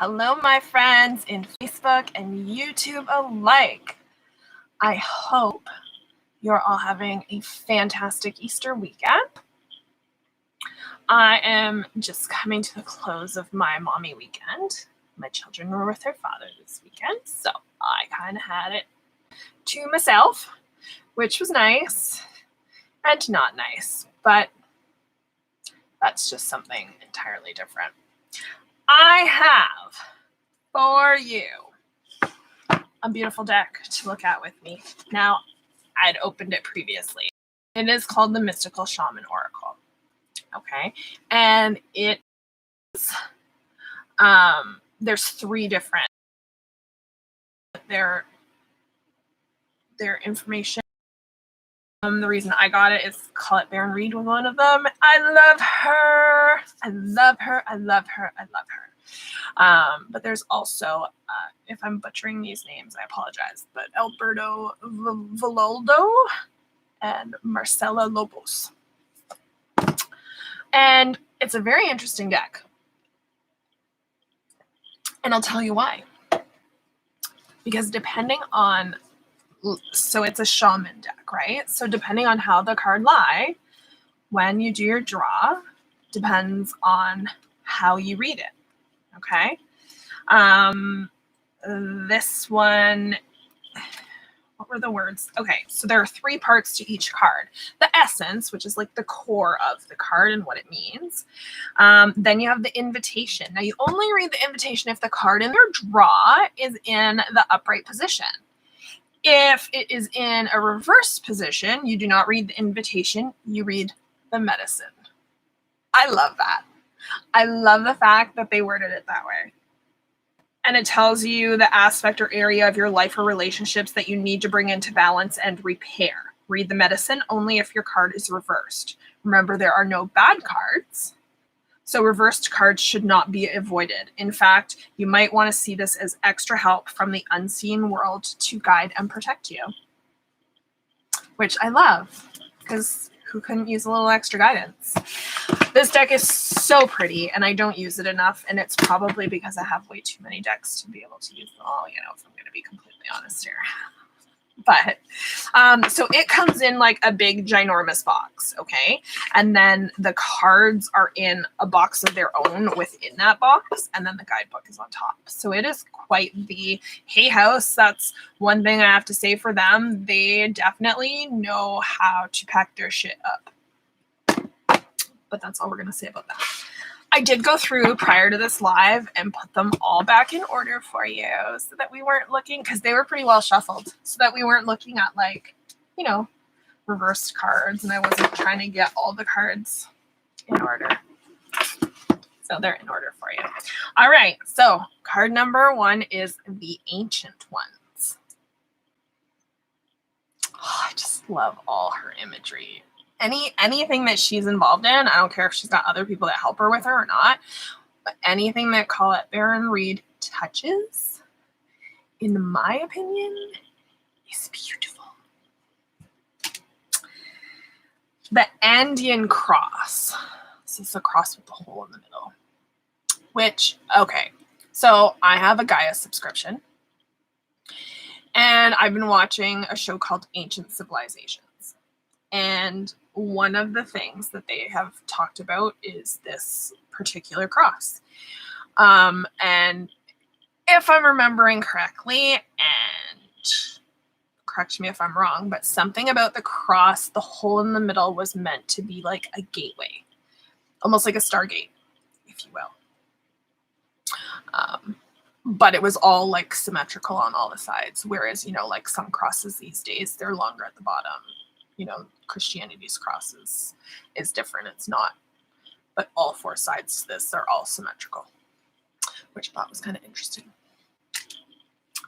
Hello, my friends in Facebook and YouTube alike. I hope you're all having a fantastic Easter weekend. I am just coming to the close of my mommy weekend. My children were with their father this weekend, so I kind of had it to myself, which was nice and not nice, but that's just something entirely different. I have for you a beautiful deck to look at with me. Now, I'd opened it previously. It is called the Mystical Shaman Oracle. Okay, and it is, there's three different, their information. The reason I got it is Colette Baron Reed was one of them. I love her. I love her. I love her. I love her. But there's also, if I'm butchering these names, I apologize, but Alberto Villoldo and Marcela Lobos. And it's a very interesting deck. And I'll tell you why. Because depending on, so it's a shaman deck, right? So depending on how the card lie, when you do your draw, depends on how you read it. Okay. This one, what were the words? Okay, so there are three parts to each card. The essence, which is like the core of the card and what it means. Then you have the invitation. Now you only read the invitation if the card in your draw is in the upright position. If it is in a reversed position, you do not read the invitation, you read the medicine. I love that. I love the fact that they worded it that way. And it tells you the aspect or area of your life or relationships that you need to bring into balance and repair. Read the medicine only if your card is reversed. Remember, there are no bad cards, so reversed cards should not be avoided. In fact, you might want to see this as extra help from the unseen world to guide and protect you. Which I love, because who couldn't use a little extra guidance? This deck is so pretty, and I don't use it enough, and it's probably because I have way too many decks to be able to use them all, if I'm going to be completely honest here. But, so it comes in like a big ginormous box, okay? And then the cards are in a box of their own within that box, and then the guidebook is on top. So it is quite the Hay House. That's one thing I have to say for them. They definitely know how to pack their shit up. But that's all we're going to say about that. I did go through prior to this live and put them all back in order for you so that we weren't looking, because they were pretty well shuffled, so that we weren't looking at like, reversed cards, and I wasn't trying to get all the cards in order. So they're in order for you. All right, so card number 1 is the Ancient Ones. Oh, I just love all her imagery. Anything that she's involved in, I don't care if she's got other people that help her with her or not, but anything that Colette Baron Reed touches, in my opinion, is beautiful. The Andean Cross. This is the cross with the hole in the middle. Which, okay, so I have a Gaia subscription, and I've been watching a show called Ancient Civilizations. And one of the things that they have talked about is this particular cross. And if I'm remembering correctly, and correct me if I'm wrong, but something about the cross, the hole in the middle was meant to be like a gateway, almost like a stargate, if you will. But it was all like symmetrical on all the sides. Whereas, like some crosses these days, they're longer at the bottom. Christianity's cross is different. It's not, but all 4 sides to this are all symmetrical, which I thought was kind of interesting.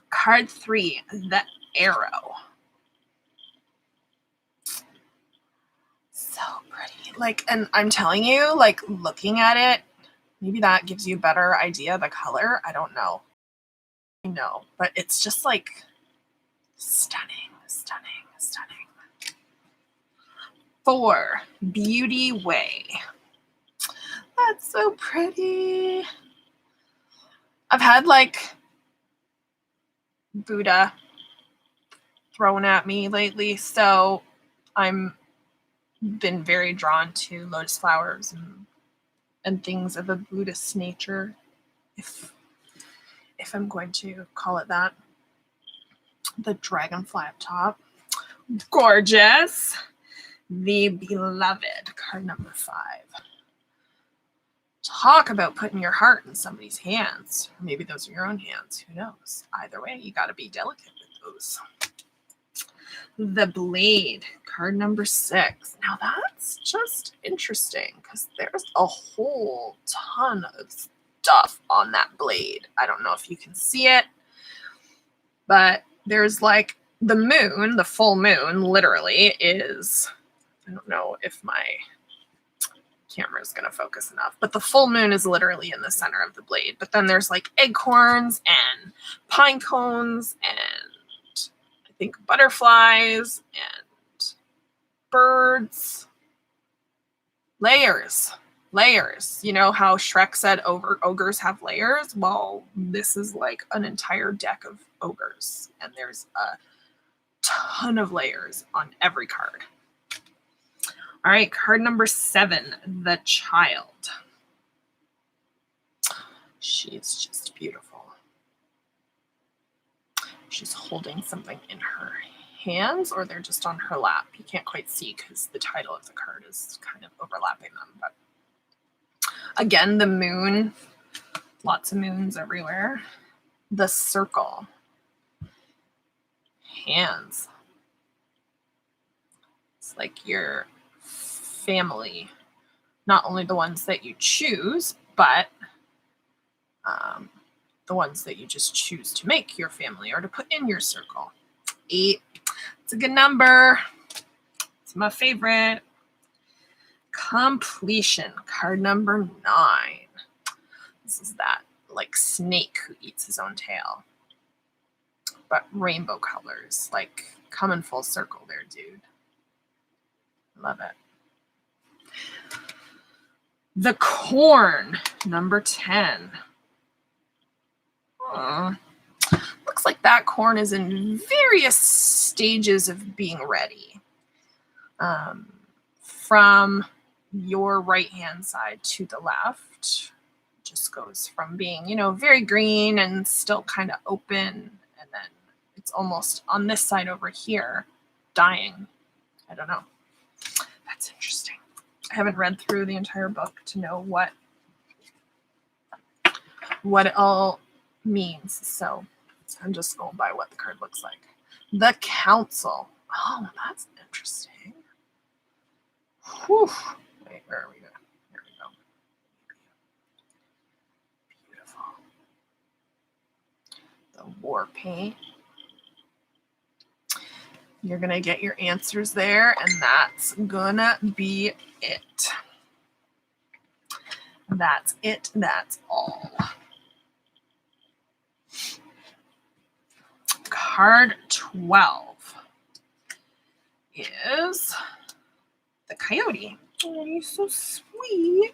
Card 3, the Arrow. So pretty. And I'm telling you, looking at it, maybe that gives you a better idea of the color. I don't know. I know, but it's just stunning, stunning, stunning. 4, Beauty Way. That's so pretty. I've had like Buddha thrown at me lately, so I'm been very drawn to lotus flowers and things of a Buddhist nature, if I'm going to call it that. The dragonfly up top, gorgeous. The beloved, card number 5. Talk about putting your heart in somebody's hands. Or maybe those are your own hands. Who knows? Either way, you got to be delicate with those. The blade, card number 6. Now that's just interesting because there's a whole ton of stuff on that blade. I don't know if you can see it, but there's like the moon, the full moon literally is, I don't know if my camera is going to focus enough, but the full moon is literally in the center of the blade. But then there's like acorns and pine cones and I think butterflies and birds. Layers. You know how Shrek said ogres have layers? Well, this is like an entire deck of ogres, and there's a ton of layers on every card. All right, card number 7, the child. She's just beautiful. She's holding something in her hands, or they're just on her lap. You can't quite see because the title of the card is kind of overlapping them. But again, the moon, lots of moons everywhere. The circle, hands. It's like your family, not only the ones that you choose, but the ones that you just choose to make your family or to put in your circle. 8. It's a good number. It's my favorite. Completion, card number 9. This is that like snake who eats his own tail, but rainbow colors, like coming full circle there, dude. Love it. The corn, number 10. Looks like that corn is in various stages of being ready. From your right-hand side to the left, just goes from being, very green and still kind of open, and then it's almost on this side over here, dying. I don't know. That's interesting. I haven't read through the entire book to know what it all means, so I'm just going by what the card looks like. The Council. Oh, that's interesting. Whew. Wait, where are we going? There we go. Beautiful. The war paint. You're going to get your answers there, and that's going to be it. That's it. That's all. Card 12 is the coyote. Oh, he's so sweet.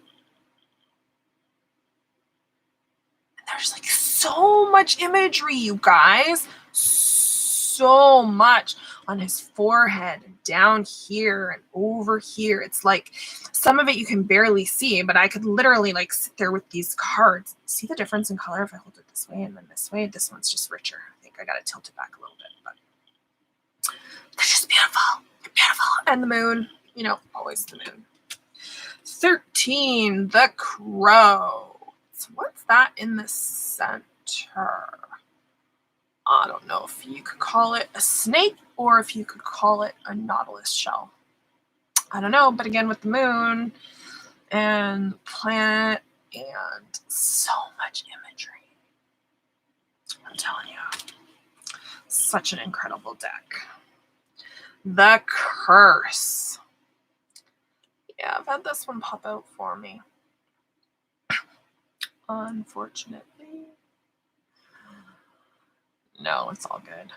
And there's like so much imagery, you guys. So much on his forehead, down here and over here. It's like some of it you can barely see, but I could literally like sit there with these cards. See the difference in color if I hold it this way and then this way? This one's just richer. I think I got to tilt it back a little bit, but they're just beautiful. They're beautiful. And the moon, always the moon. 13, the crow. So what's that in the center? I don't know if you could call it a snake or if you could call it a nautilus shell. I don't know, but again, with the moon and the planet and so much imagery. I'm telling you, such an incredible deck. The Curse. Yeah, I've had this one pop out for me. Unfortunately. No, it's all good.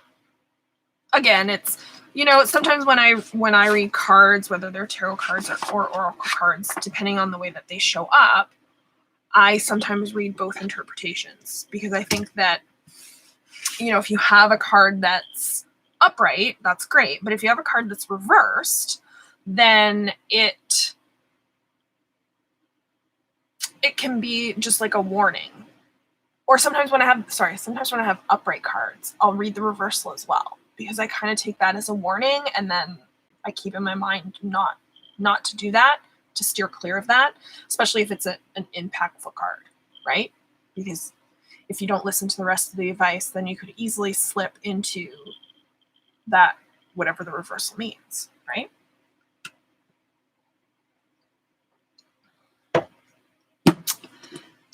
Again, it's, sometimes when I read cards, whether they're tarot cards or oracle cards, depending on the way that they show up, I sometimes read both interpretations because I think that, you know, if you have a card that's upright, that's great. But if you have a card that's reversed, then it can be just like a warning. Or sometimes when I have upright cards, I'll read the reversal as well, because I kind of take that as a warning, and then I keep in my mind not to do that, to steer clear of that, especially if it's an impactful card, right? Because if you don't listen to the rest of the advice, then you could easily slip into that, whatever the reversal means, right?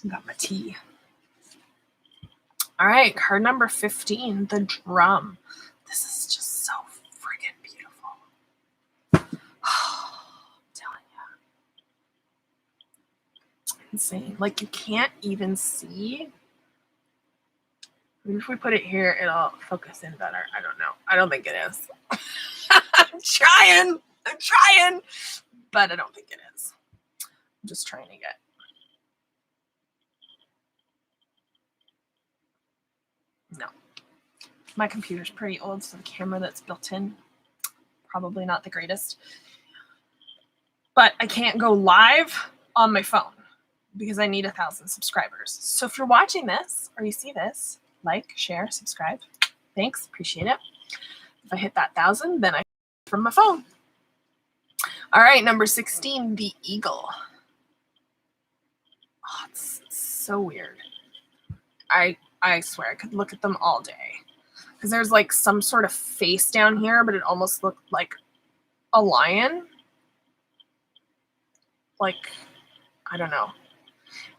Got my tea. All right, card number 15, the drum. This is just so friggin' beautiful. I'm telling you. Insane. Like, you can't even see. Maybe if we put it here, it'll focus in better. I don't know. I don't think it is. I'm trying, but I don't think it is. I'm just trying to get. No. My computer's pretty old, so the camera that's built in, probably not the greatest. But I can't go live on my phone because I need 1,000 subscribers. So if you're watching this or you see this, like, share, subscribe. Thanks, appreciate it. If I hit that 1,000, then I from my phone. All right, number 16, the eagle. Oh, it's so weird. I swear I could look at them all day. Because there's like some sort of face down here, but it almost looked like a lion. Like, I don't know.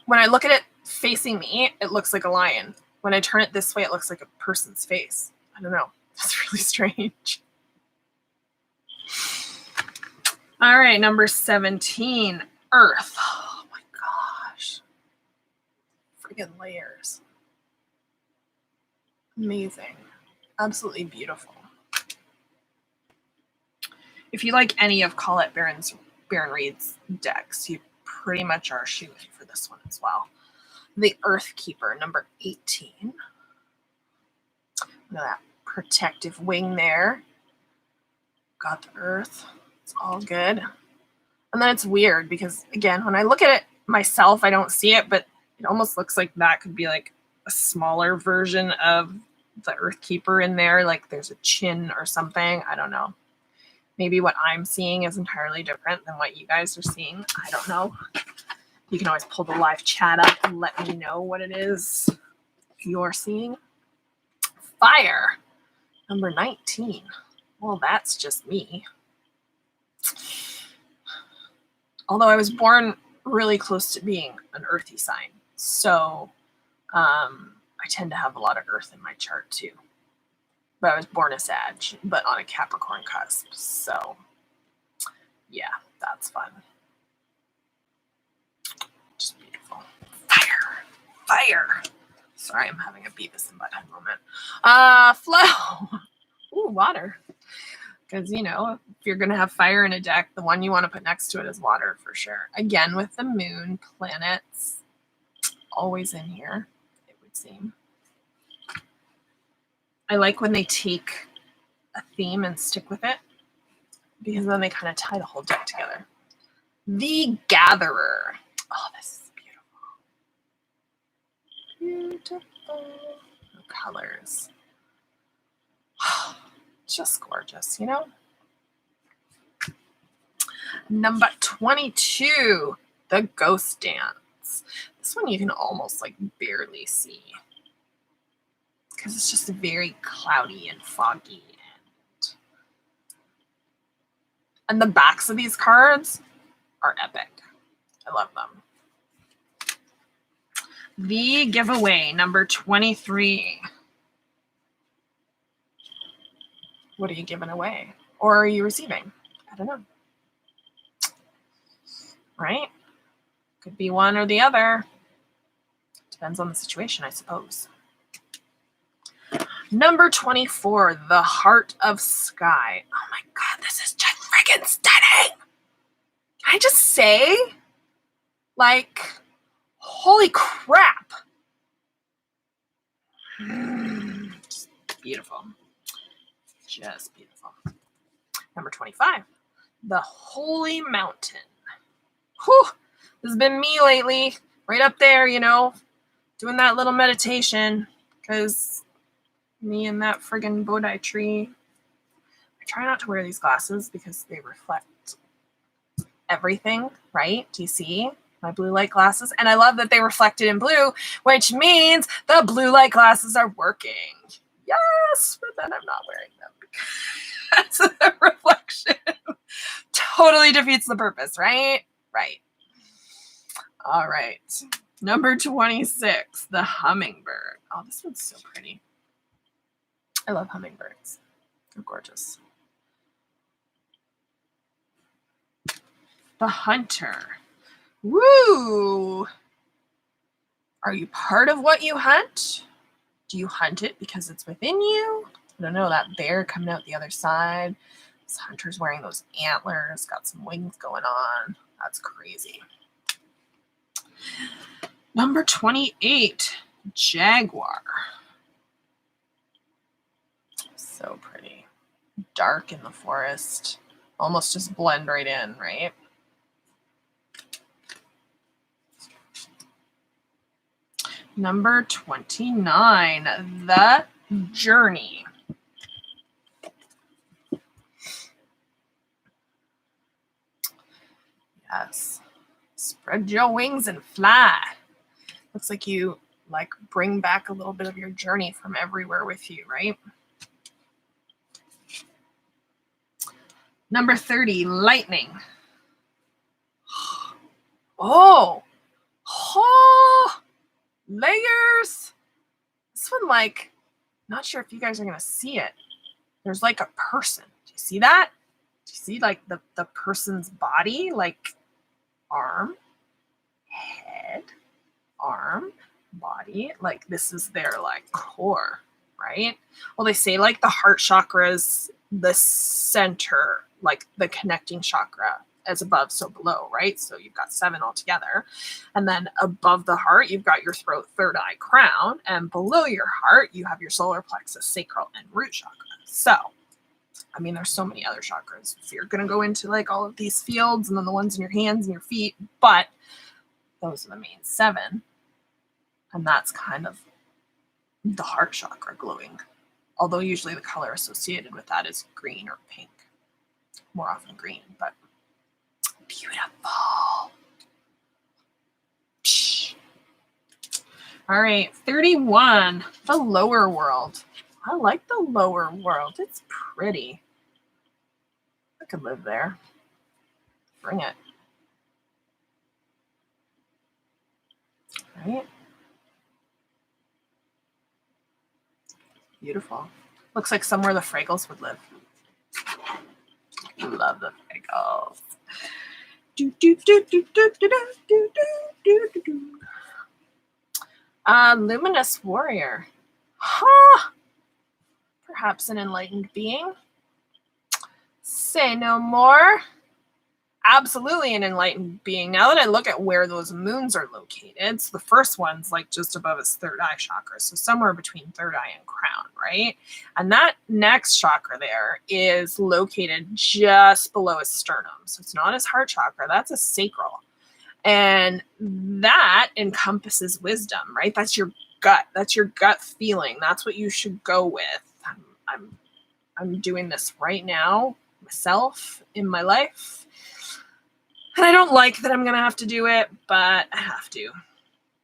When I look at it facing me, it looks like a lion. When I turn it this way, it looks like a person's face. I don't know. That's really strange. All right, number 17, Earth. Oh my gosh. Friggin' layers. Amazing. Absolutely beautiful. If you like any of Colette Baron Reed's decks, you pretty much are shooting for this one as well. The Earth Keeper, number 18. Look at that protective wing there. Got the Earth. It's all good. And then it's weird because, again, when I look at it myself, I don't see it, but it almost looks like that could be like a smaller version of the Earth Keeper in there. Like there's a chin or something. I don't know. Maybe what I'm seeing is entirely different than what you guys are seeing. I don't know. You can always pull the live chat up and let me know what it is you're seeing. Fire, number 19. Well, that's just me. Although I was born really close to being an earthy sign. So I tend to have a lot of earth in my chart too. But I was born a Sag, but on a Capricorn cusp. So yeah, that's fun. Just beautiful. Fire. Sorry, I'm having a Beavis and Butthead moment. Flow. Ooh, water. Because, you know, if you're going to have fire in a deck, the one you want to put next to it is water for sure. Again, with the moon, planets, always in here, it would seem. I like when they take a theme and stick with it, because then they kind of tie the whole deck together. The Gatherer. Oh, this is beautiful. Beautiful. The colors. Just gorgeous, you know? Number 22, the Ghost Dance. This one you can almost like barely see because it's just very cloudy and foggy. And the backs of these cards are epic. I love them. The Giveaway, number 23. What are you giving away? Or are you receiving? I don't know. Right? Could be one or the other. Depends on the situation, I suppose. Number 24, the Heart of Sky. Oh my God, this is just friggin' stunning. Can I just say, like, Holy crap. Just beautiful. Just beautiful. Number 25, the Holy Mountain. Whew, this has been me lately. Right up there, you know, doing that little meditation. Because me and that friggin' Bodhi tree. I try not to wear these glasses because they reflect everything, right? Do you see my blue light glasses? And I love that they reflected in blue, which means the blue light glasses are working. Yes, but then I'm not wearing them because of the reflection. Totally defeats the purpose, right? Right. All right. Number 26, the Hummingbird. Oh, this one's so pretty. I love hummingbirds. They're gorgeous. The Hunter. Woo! Are you part of what you hunt? Do you hunt it because it's within you? I don't know, that bear coming out the other side. This hunter's wearing those antlers, got some wings going on. That's crazy. Number 28, Jaguar. So pretty. Dark in the forest. Almost just blend right in, right? Number 29, the Journey. Yes. Spread your wings and fly. Looks like you bring back a little bit of your journey from everywhere with you, right? Number 30, Lightning. Oh, layers. This one, not sure if you guys are going to see it. There's like a person. Do you see that? Do you see the person's body? Arm, head, arm, body. This is their core, right? Well, they say the heart chakra is the center, the connecting chakra, as above, so below, right? So you've got 7 altogether. And then above the heart, you've got your throat, third eye, crown. And below your heart, you have your solar plexus, sacral, and root chakra. So, I mean, there's so many other chakras. So you're going to go into all of these fields and then the ones in your hands and your feet. But those are the main 7. And that's kind of the heart chakra glowing. Although usually the color associated with that is green or pink. More often green, but beautiful. Psh. All right, 31, the lower world. I like the lower world. It's pretty. I could live there. Bring it. Right? Beautiful. Looks like somewhere the Fraggles would live. Love the Fraggles. Luminous warrior. Huh. Perhaps an enlightened being. Say no more. Absolutely an enlightened being. Now that I look at where those moons are located, so the first one's just above his third eye chakra, so somewhere between third eye and crown, right? And that next chakra there is located just below his sternum. So it's not his heart chakra, that's a sacral. And that encompasses wisdom, right? That's your gut. That's your gut feeling. That's what you should go with. I'm doing this right now myself in my life. And I don't like that I'm going to have to do it, but I have to.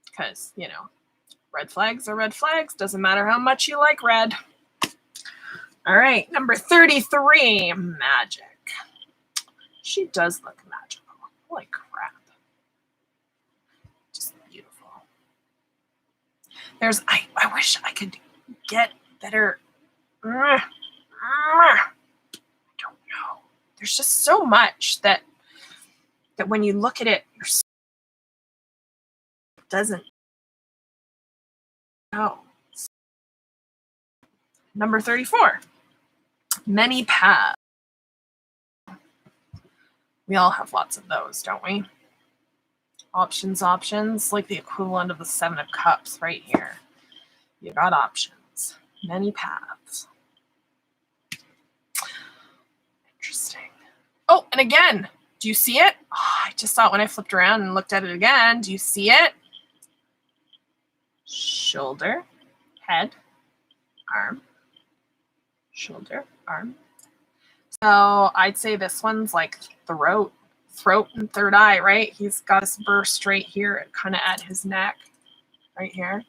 Because, red flags are red flags. Doesn't matter how much you like red. All right, number 33, magic. She does look magical. Holy crap. Just beautiful. I wish I could get better. I don't know. There's just so much that when you look at it, it doesn't. No. Number 34, many paths. We all have lots of those, don't we? Options, like the equivalent of the Seven of Cups right here. You got options, many paths. Interesting. Oh, and again, do you see it? Oh, I just saw it when I flipped around and looked at it again. Do you see it? Shoulder, head, arm, shoulder, arm. So I'd say this one's like throat and third eye, right? He's got this burst right here, kind of at his neck, right here.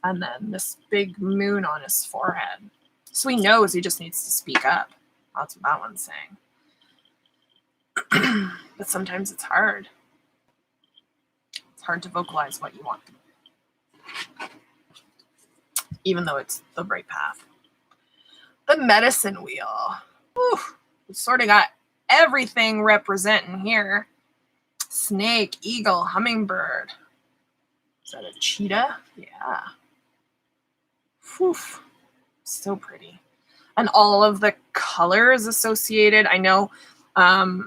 And then this big moon on his forehead. So he knows he just needs to speak up. That's what that one's saying. But sometimes it's hard. It's hard to vocalize what you want, even though it's the right path. The medicine wheel. Whew. We sort of got everything representing here. Snake, eagle, hummingbird. Is that a cheetah? Yeah. Whew. So pretty. And all of the colors associated. I know, I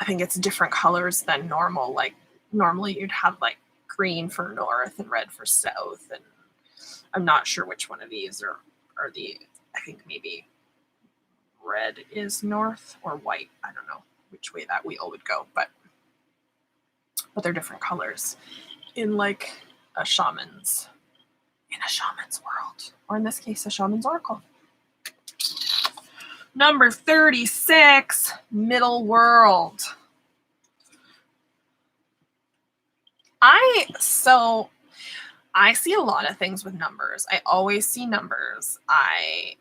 think it's different colors than normal. Like normally you'd have like green for north and red for south. And I'm not sure which one of these are the, I think maybe red is north or white. I don't know which way that wheel would go, but they're different colors in like a shaman's world, or in this case, a shaman's oracle. Number 36, middle world. I see a lot of things with numbers. I always see numbers.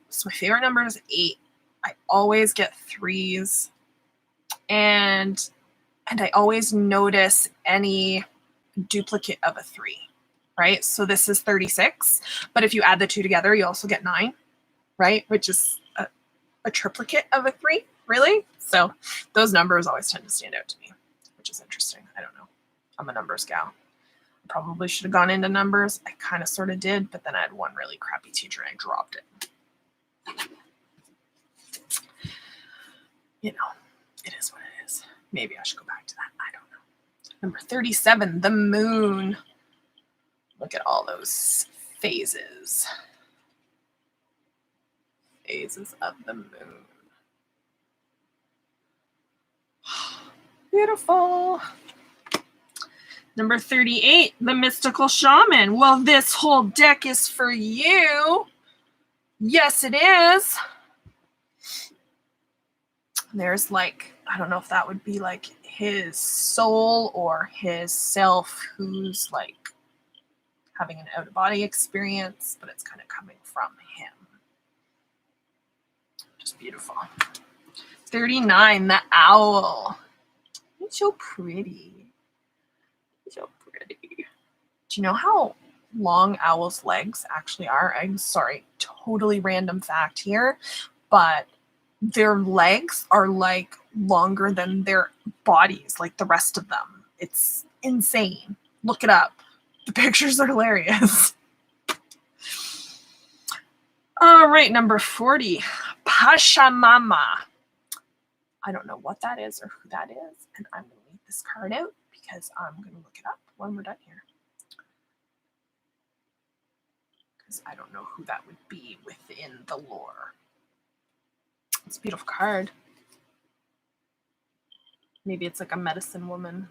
So my favorite number is 8. I always get 3s, and I always notice any duplicate of a 3, right? So this is 36, but if you add the 2 together, you also get 9, right? Which is a triplicate of a 3, really? So those numbers always tend to stand out to me, which is interesting. I don't know. I'm a numbers gal. Probably should have gone into numbers. I kind of sort of did, but then I had one really crappy teacher and I dropped it. You know, it is what it is. Maybe I should go back to that. I don't know. Number 37, the moon. Look at all those phases. Phases of the moon. Beautiful. Number 38, the mystical shaman. Well, this whole deck is for you. Yes, it is. There's like, I don't know if that would be like his soul or his self who's like having an out-of-body experience, but it's kind of coming from him. Just beautiful. 39, the owl. He's so pretty. So pretty. Do you know how long owls' legs actually are? I'm sorry, totally random fact here, but their legs are like longer than their bodies, like the rest of them. It's insane. Look it up. The pictures are hilarious. All right, number 40, Pachamama. I don't know what that is or who that is, and I'm going to leave this card out because I'm going to look it up when we're done here. Because I don't know who that would be within the lore. It's a beautiful card. Maybe it's like a medicine woman.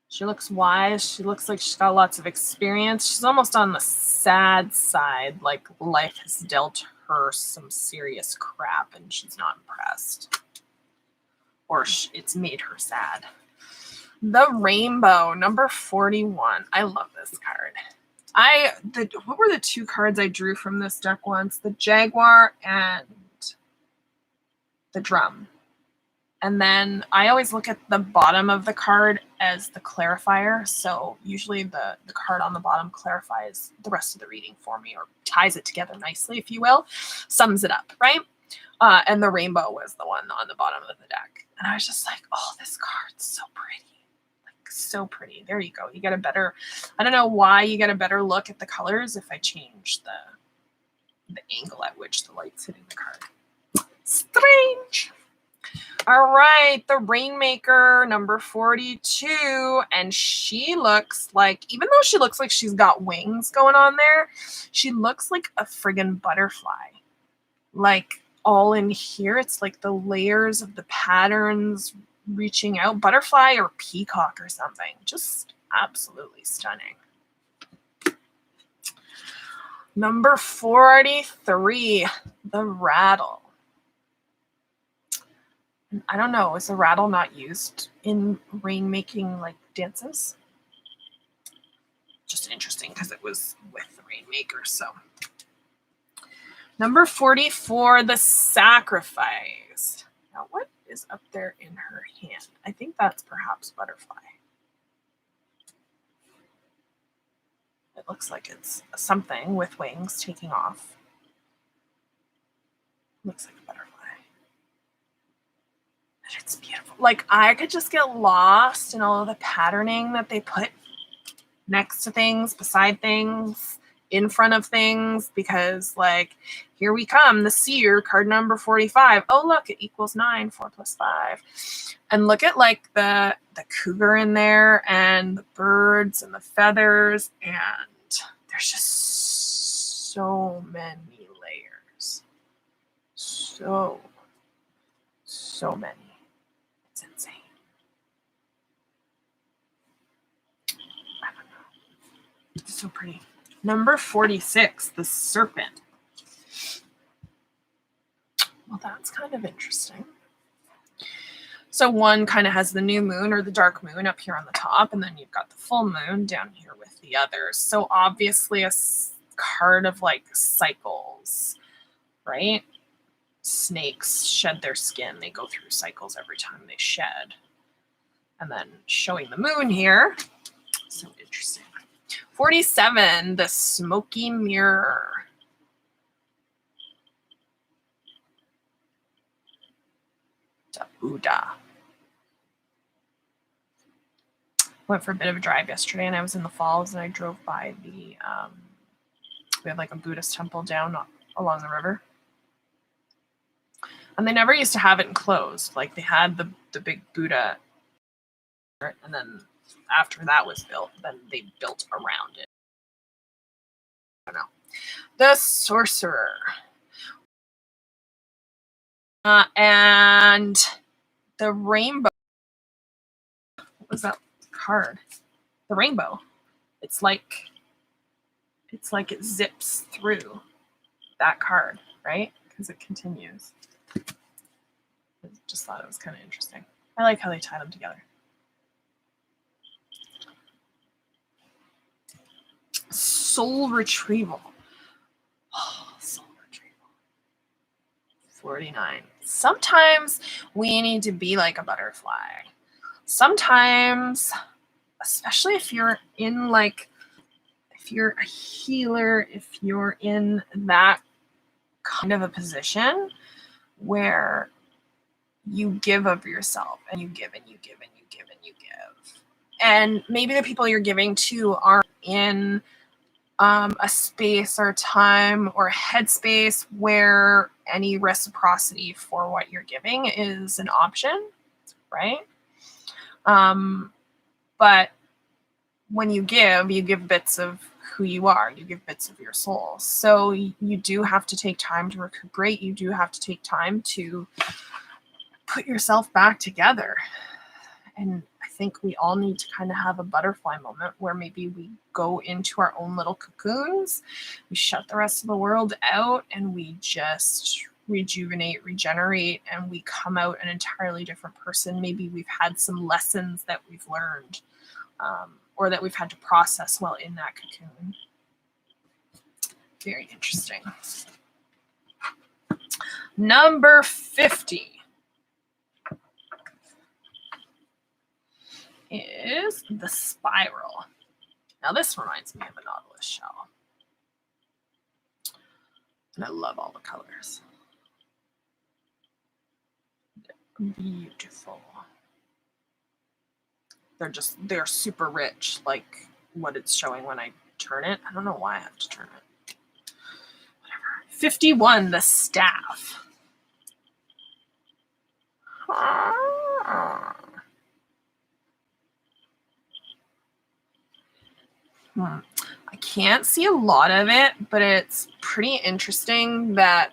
She looks wise. She looks like she's got lots of experience. She's almost on the sad side, like life has dealt her some serious crap and she's not impressed. Or it's made her sad. The rainbow, number 41. I love this card. What were the 2 cards I drew from this deck once? The jaguar and the drum. And then I always look at the bottom of the card as the clarifier. So usually the card on the bottom clarifies the rest of the reading for me, or ties it together nicely, if you will, sums it up, right? And the rainbow was the one on the bottom of the deck. And I was just like, oh, this card's so pretty. Like, so pretty. There you go. You get a better, I don't know why you get a better look at the colors if I change the angle at which the light's hitting the card. Strange. All right, the Rainmaker, number 42. And she looks like, even though she looks like she's got wings going on there, she looks like a friggin' butterfly. Like all in here, it's like the layers of the patterns reaching out. Butterfly or peacock or something. Just absolutely stunning. Number 43, the Rattle. I don't know, is the rattle not used in rainmaking like dances? Just interesting because it was with the Rainmaker. So number 44, the Sacrifice. Now what is up there in her hand? I think that's perhaps Butterfly. It looks like it's something with wings taking off. Looks like a butterfly. It's beautiful. Like I could just get lost in all of the patterning that they put next to things, beside things, in front of things, because like here we come, the Seer, card number 45. Oh look, it equals 9, 4 plus 5. And look at like the cougar in there and the birds and the feathers, and there's just so many layers. So many. It's insane. I don't know. It's so pretty. Number 46, the Serpent. Well, that's kind of interesting. So one kind of has the new moon or the dark moon up here on the top, and then you've got the full moon down here with the others. So obviously a card of like cycles, right? Snakes shed their skin. They go through cycles every time they shed. And then showing the moon here. So interesting. 47, the Smoky Mirror. The Buddha. Went for a bit of a drive yesterday, and I was in the falls, and I drove by the, we have like a Buddhist temple down along the river. And they never used to have it enclosed. Like they had the big Buddha, and then after that was built, then they built around it. I don't know. The Sorcerer. And the Rainbow. What was that card? The Rainbow. It's like it zips through that card, right? Because it continues. I just thought it was kind of interesting. I like how they tied them together. Soul Retrieval. Oh, Soul Retrieval. 49. Sometimes we need to be like a butterfly. Sometimes, especially if you're in like, if you're a healer, if you're in that kind of a position where you give of yourself and you give and you give and you give and you give. And maybe the people you're giving to aren't in a space or time or headspace where any reciprocity for what you're giving is an option, right? But when you give bits of who you are, you give bits of your soul. So you do have to take time to recuperate. You do have to take time to put yourself back together. And I think we all need to kind of have a butterfly moment where maybe we go into our own little cocoons, we shut the rest of the world out, and we just rejuvenate, regenerate, and we come out an entirely different person. Maybe we've had some lessons that we've learned, or that we've had to process while in that cocoon. Very interesting. Number 50 is the Spiral. Now this reminds me of a Nautilus shell. And I love all the colors. They're beautiful. They're super rich, like what it's showing when I turn it. I don't know why I have to turn it. Whatever. 51, the Staff. I can't see a lot of it, but it's pretty interesting that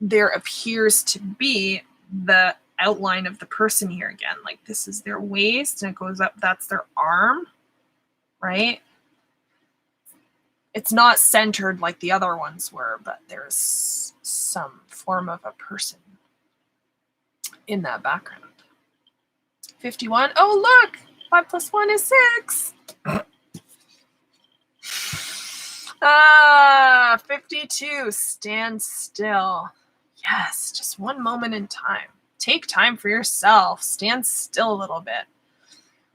there appears to be the outline of the person here again. Like this is their waist and it goes up, that's their arm, right? It's not centered like the other ones were, but there's some form of a person in that background. 51. Oh, look! 5 plus 1 is 6. 52. Stand still. Yes, just one moment in time. Take time for yourself. Stand still a little bit.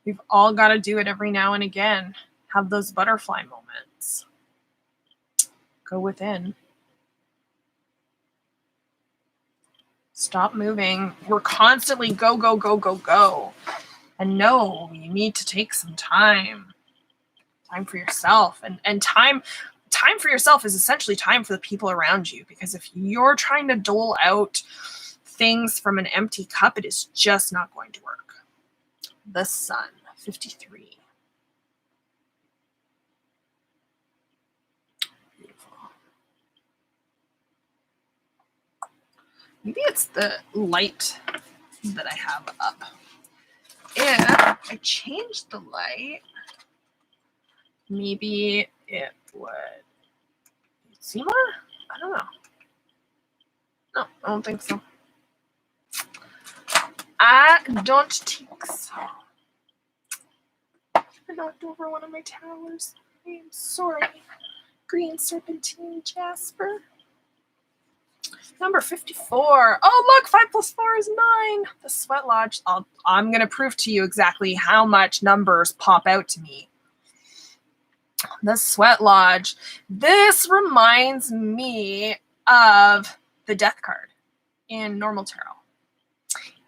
We've all got to do it every now and again. Have those butterfly moments. Go within. Stop moving. We're constantly go, go, go, go, go. And no, you need to take some time. Time for yourself. And time for yourself is essentially time for the people around you. Because if you're trying to dole out things from an empty cup, it is just not going to work. The sun, 53. Beautiful. Maybe it's the light that I have up. If I change the light, maybe it would see more? I don't know. No, I don't think so. I don't think so. I knocked over one of my towers. I am sorry. Green serpentine Jasper. Number 54. Oh, look, 5 plus 4 is 9. The Sweat Lodge. I'm going to prove to you exactly how much numbers pop out to me. The Sweat Lodge. This reminds me of the Death card in normal tarot.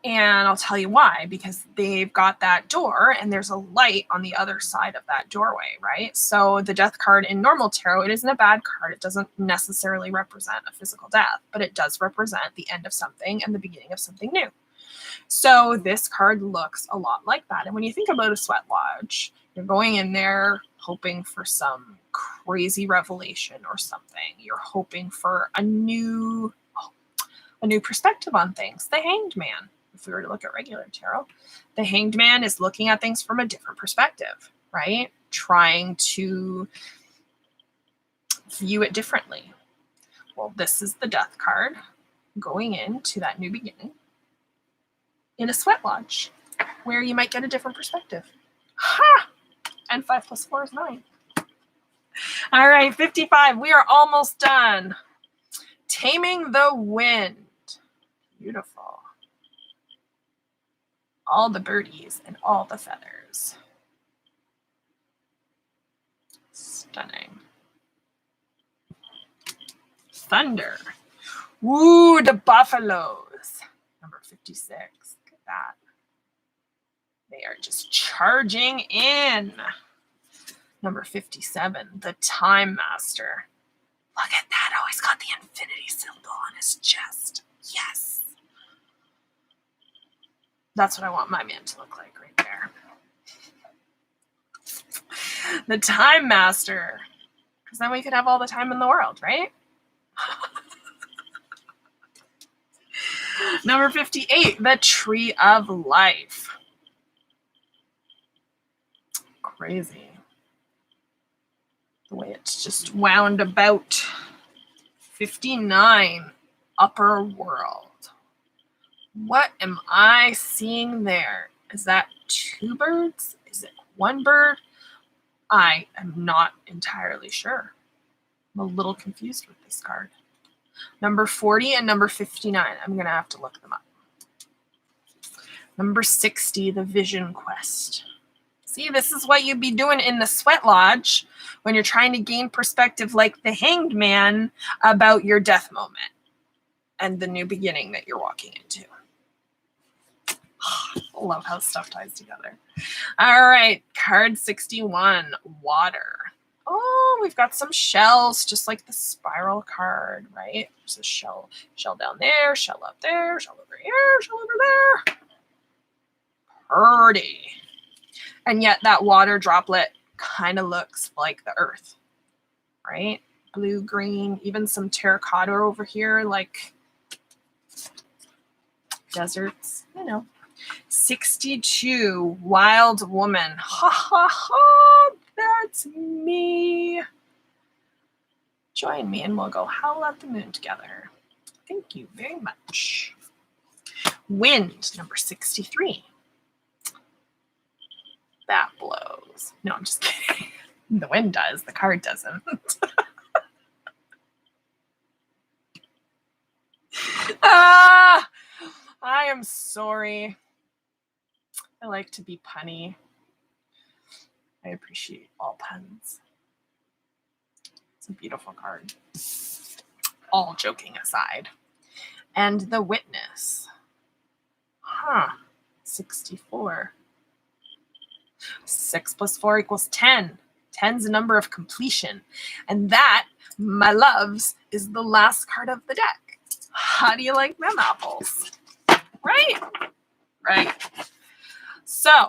And I'll tell you why, because they've got that door and there's a light on the other side of that doorway, right? So the Death card in normal tarot, it isn't a bad card. It doesn't necessarily represent a physical death, but it does represent the end of something and the beginning of something new. So this card looks a lot like that. And when you think about a Sweat Lodge, you're going in there hoping for some crazy revelation or something. You're hoping for a new perspective on things. The Hanged Man. If we were to look at regular tarot, the Hanged Man is looking at things from a different perspective, right? Trying to view it differently. Well, this is the Death card going into that new beginning in a Sweat Lodge where you might get a different perspective. Ha! And 5 plus 4 is 9. All right, 55. We are almost done. Taming the Wind. Beautiful. All the birdies and all the feathers. Stunning. Thunder. Woo, the buffaloes. Number 56. Look at that. They are just charging in. Number 57. The Time Master. Look at that. Oh, he's got the infinity symbol on his chest. Yes. That's what I want my man to look like right there. The Time Master. Because then we could have all the time in the world, right? Number 58, the Tree of Life. Crazy. The way it's just wound about. 59, Upper World. What am I seeing there? Is that 2 birds? Is it 1 bird? I am not entirely sure. I'm a little confused with this card. Number 40 and number 59. I'm going to have to look them up. Number 60, the Vision Quest. See, this is what you'd be doing in the Sweat Lodge when you're trying to gain perspective like the Hanged Man about your death moment and the new beginning that you're walking into. I love how stuff ties together. All right, card 61, Water. Oh, we've got some shells, just like the spiral card, right? There's a shell down there, shell up there, shell over here, shell over there. Pretty. And yet that water droplet kind of looks like the earth, right? Blue, green, even some terracotta over here, like deserts, 62, wild woman. Ha ha ha, that's me. Join me and we'll go howl at the moon together. Thank you very much. Wind, number 63. That blows. No, I'm just kidding. The wind does, the card doesn't. I am sorry. I like to be punny. I appreciate all puns. It's a beautiful card. All joking aside. And the witness. 64. 6 plus 4 equals 10. 10's a number of completion. And that, my loves, is the last card of the deck. How do you like them apples? Right? Right. So,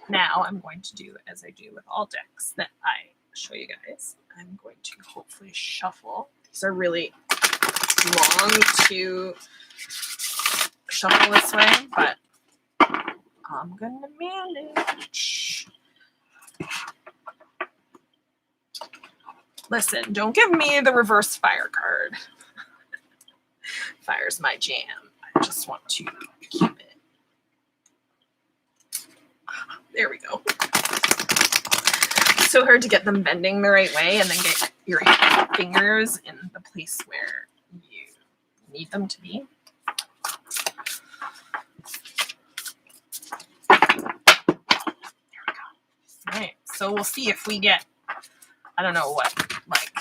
now I'm going to do as I do with all decks that I show you guys. I'm going to hopefully shuffle. These are really long to shuffle this way, but I'm gonna manage. Listen, don't give me the reverse fire card. Fire's my jam. I just want to keep it. There we go. It's so hard to get them bending the right way and then get your fingers in the place where you need them to be. There we go. All right, so we'll see if we get, I don't know what, like,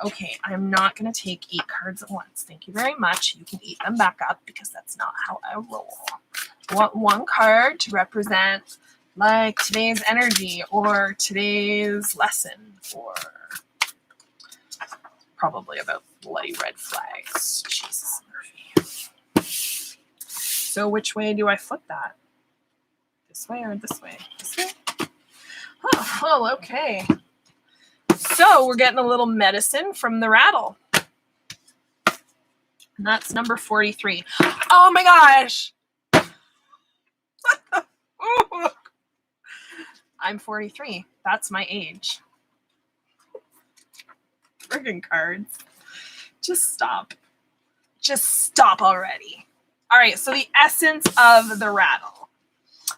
okay, I'm not going to take 8 cards at once. Thank you very much. You can eat them back up because that's not how I roll. I want one card to represent like today's energy or today's lesson or probably about bloody red flags. Jesus, Murphy. So which way do I flip that? This way or this way? This way? Oh, well, okay. So we're getting a little medicine from the Rattle. And that's number 43. Oh my gosh! I'm 43. That's my age. Friggin' cards. Just stop. Just stop already. All right, so the essence of the Rattle.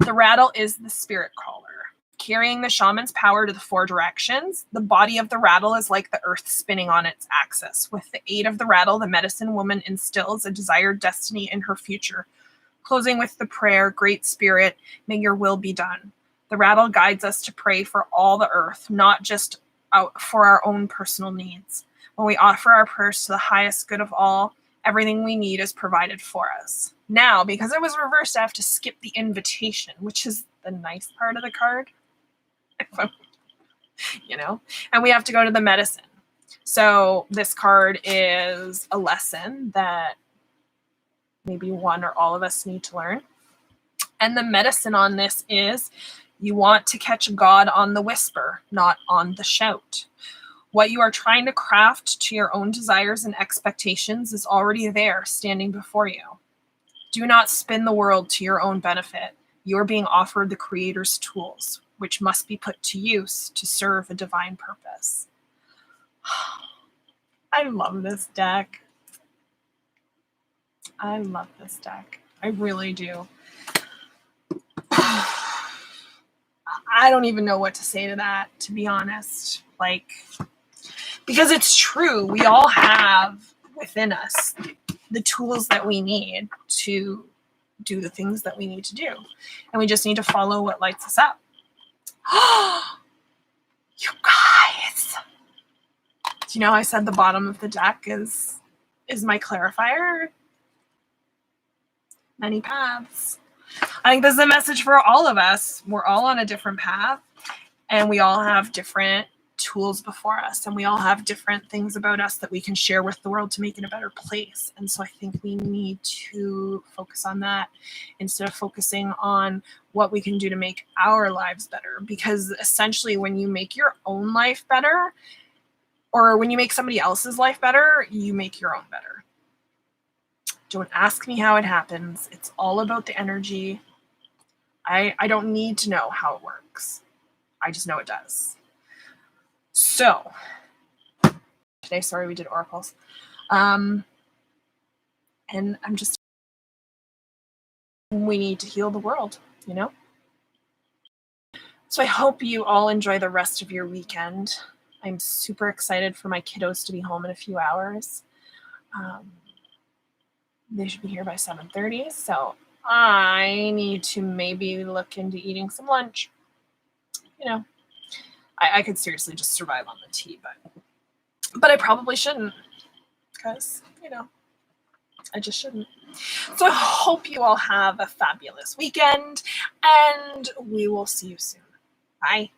The Rattle is the spirit caller. Carrying the shaman's power to the 4 directions, the body of the Rattle is like the earth spinning on its axis. With the aid of the Rattle, the medicine woman instills a desired destiny in her future. Closing with the prayer, Great Spirit, may your will be done. The Rattle guides us to pray for all the earth, not just for our own personal needs. When we offer our prayers to the highest good of all, everything we need is provided for us. Now, because it was reversed, I have to skip the invitation, which is the nice part of the card. And we have to go to the medicine. So this card is a lesson that maybe one or all of us need to learn. And the medicine on this is you want to catch God on the whisper, not on the shout. What you are trying to craft to your own desires and expectations is already there, standing before you. Do not spin the world to your own benefit. You are being offered the Creator's tools, which must be put to use to serve a divine purpose. I love this deck. I love this deck. I really do. I don't even know what to say to that, to be honest. Because it's true. We all have within us the tools that we need to do the things that we need to do. And we just need to follow what lights us up. You guys. Do you know I said the bottom of the deck is my clarifier? Many paths. I think this is a message for all of us. We're all on a different path, and we all have different tools before us, and we all have different things about us that we can share with the world to make it a better place. And so I think we need to focus on that instead of focusing on what we can do to make our lives better. Because essentially, when you make your own life better, or when you make somebody else's life better, you make your own better. Don't ask me how it happens. It's all about the energy. I don't need to know how it works. I just know it does. So, today, sorry, we did oracles. And I'm just, we need to heal the world, you know? So I hope you all enjoy the rest of your weekend. I'm super excited for my kiddos to be home in a few hours. They should be here by 7:30, so I need to maybe look into eating some lunch. You know, I could seriously just survive on the tea, but I probably shouldn't, because, you know, I just shouldn't. So I hope you all have a fabulous weekend, and we will see you soon. Bye.